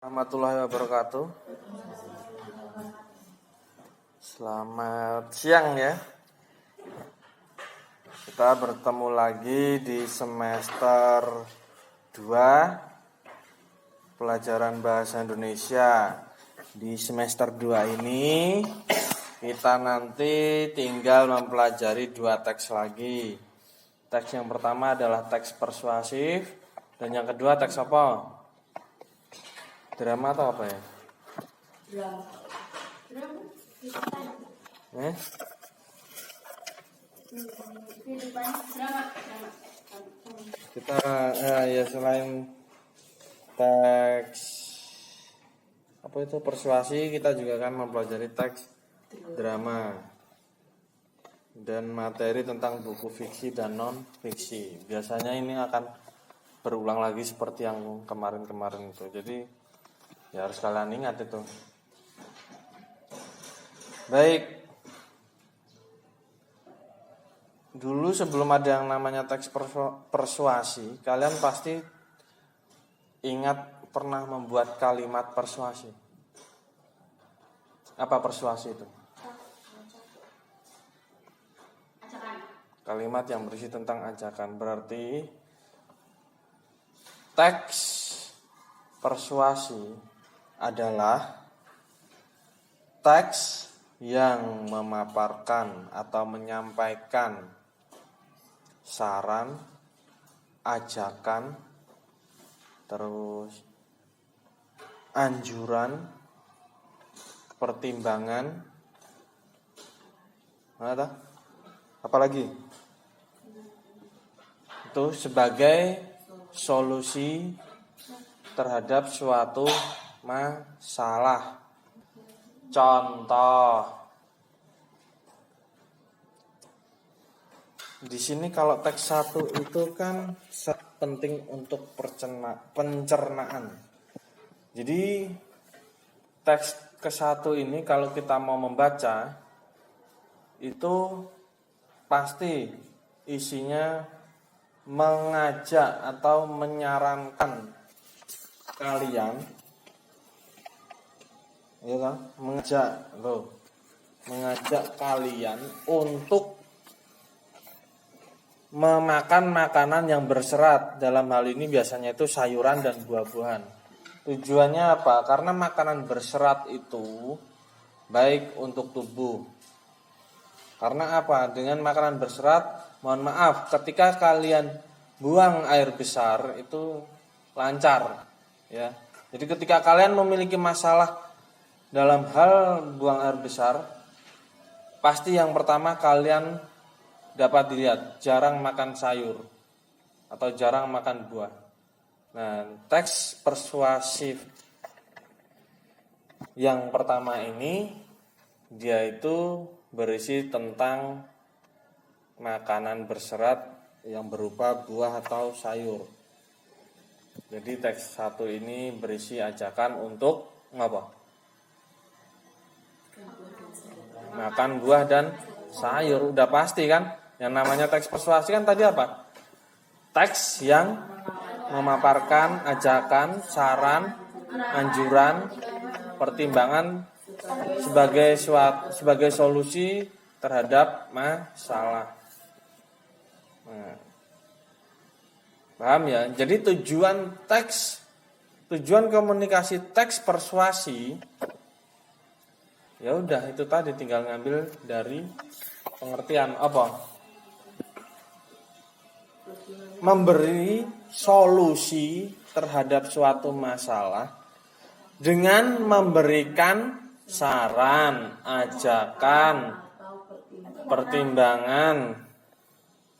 Warahmatullahi wabarakatuh. Selamat siang ya. Kita bertemu lagi di semester 2 pelajaran bahasa Indonesia. Di semester 2 ini kita nanti tinggal mempelajari 2 teks lagi. Teks yang pertama adalah teks persuasif dan yang kedua teks apa? Drama atau apa ya? Drama. Kita ya selain teks apa itu persuasi, kita juga akan mempelajari teks drama dan materi tentang buku fiksi dan non fiksi. Biasanya ini akan berulang lagi seperti yang kemarin-kemarin itu. Jadi ya harus kalian ingat itu. Baik. Dulu sebelum ada yang namanya teks persuasi, kalian pasti ingat pernah membuat kalimat persuasi. Apa persuasi itu? Kalimat yang berisi tentang ajakan. Berarti teks persuasi adalah teks yang memaparkan atau menyampaikan saran, ajakan, terus anjuran, pertimbangan, apa lagi? Itu sebagai solusi terhadap suatu masalah. Contoh. Di sini kalau teks 1 itu kan penting untuk pencernaan. Jadi teks ke-1 ini kalau kita mau membaca itu pasti isinya mengajak atau menyarankan kalian, ya kan? Mengajak kalian untuk memakan makanan yang berserat. Dalam hal ini biasanya itu sayuran dan buah-buahan. Tujuannya apa? Karena makanan berserat itu baik untuk tubuh. Karena apa? Dengan makanan berserat, mohon maaf, ketika kalian buang air besar itu lancar, ya. Jadi ketika kalian memiliki masalah dalam hal buang air besar, pasti yang pertama kalian dapat dilihat jarang makan sayur atau jarang makan buah. Nah, teks persuasif yang pertama ini dia itu berisi tentang makanan berserat yang berupa buah atau sayur. Jadi teks 1 ini berisi ajakan untuk apa? Makan buah dan sayur. Udah pasti kan? Yang namanya teks persuasi kan tadi apa? Teks yang memaparkan ajakan, saran, anjuran, pertimbangan sebagai solusi terhadap masalah. Nah, paham ya? Jadi tujuan komunikasi teks persuasi ya udah itu tadi, tinggal ngambil dari pengertian apa? Memberi solusi terhadap suatu masalah dengan memberikan saran, ajakan, pertimbangan.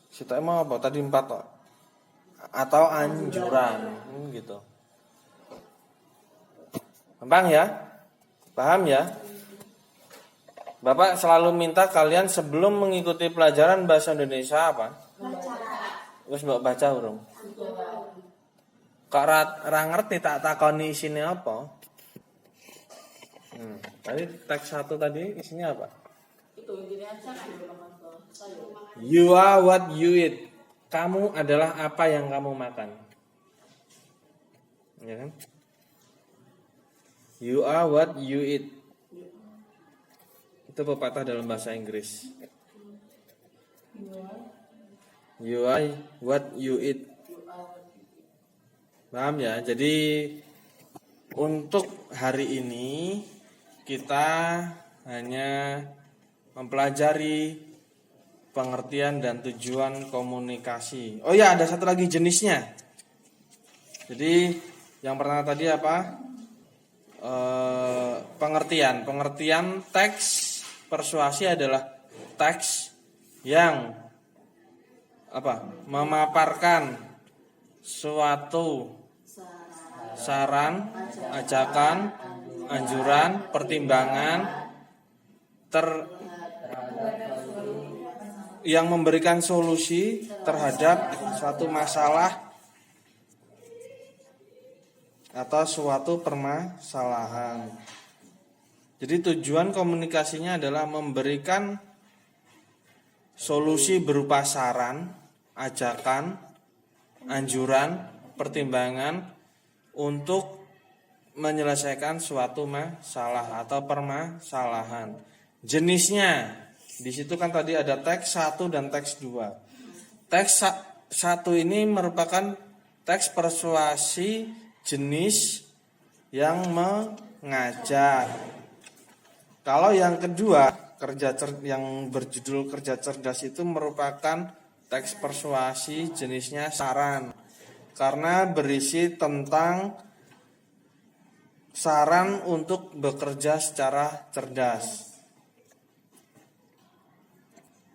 Kita mau apa? Tadi 4 toh. Atau anjuran, gitu. Gampang ya? Paham ya? Bapak selalu minta kalian sebelum mengikuti pelajaran bahasa Indonesia apa? Wis mbok baca urung? Kok ora ngerti tak takoni isine apa? Tadi teks 1 tadi isinya apa? Itu intinya You are what you eat. Kamu adalah apa yang kamu makan. Ya kan? You are what you eat. Itu pepatah dalam bahasa Inggris. You are what you eat. Paham ya? Jadi untuk hari ini kita hanya mempelajari pengertian dan tujuan komunikasi. Oh ya, ada satu lagi jenisnya. Jadi yang pertama tadi apa? Pengertian teks persuasi adalah teks yang memaparkan suatu saran, ajakan, anjuran, pertimbangan yang memberikan solusi terhadap suatu masalah atau suatu permasalahan. Jadi tujuan komunikasinya adalah memberikan solusi berupa saran, ajakan, anjuran, pertimbangan untuk menyelesaikan suatu masalah atau permasalahan. Jenisnya, di situ kan tadi ada teks 1 dan teks 2. Teks 1 ini merupakan teks persuasi jenis yang mengajak. Kalau yang kedua, yang berjudul kerja cerdas itu merupakan teks persuasi jenisnya saran. Karena berisi tentang saran untuk bekerja secara cerdas.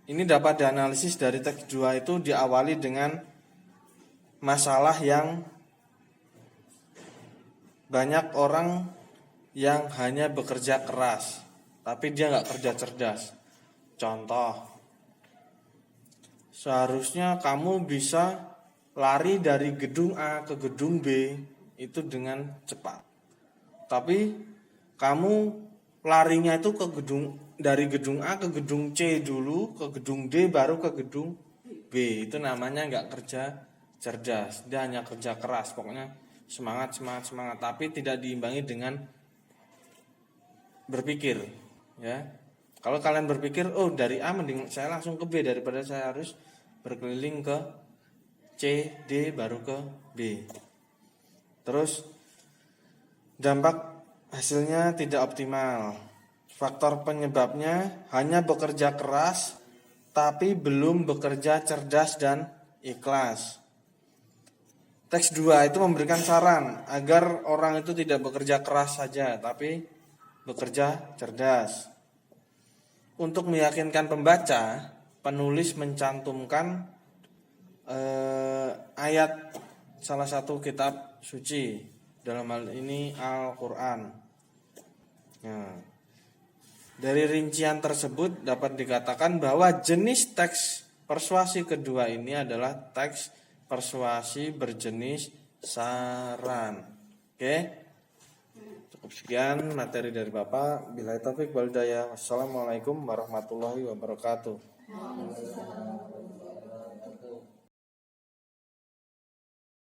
Ini dapat dianalisis dari teks 2 itu diawali dengan masalah yang banyak orang yang hanya bekerja keras, tapi dia nggak kerja cerdas. Contoh, seharusnya kamu bisa lari dari gedung A ke gedung B itu dengan cepat. Tapi kamu larinya itu dari gedung A ke gedung C dulu, ke gedung D baru ke gedung B. Itu namanya nggak kerja cerdas. Dia hanya kerja keras, pokoknya semangat. Tapi tidak diimbangi dengan berpikir. Ya, kalau kalian berpikir, oh dari A mending saya langsung ke B daripada saya harus berkeliling ke C, D baru ke B. Terus dampak hasilnya tidak optimal. Faktor penyebabnya hanya bekerja keras tapi belum bekerja cerdas dan ikhlas. Teks 2 itu memberikan saran agar orang itu tidak bekerja keras saja tapi bekerja cerdas. Untuk meyakinkan pembaca, penulis mencantumkan ayat salah satu kitab suci, dalam hal ini Al-Quran. Nah, dari rincian tersebut dapat dikatakan bahwa jenis teks persuasi kedua ini adalah teks persuasi berjenis saran. Oke? Cukup sekian materi dari Bapak. Billahi taufik wal hidayah. Wassalamualaikum warahmatullahi wabarakatuh.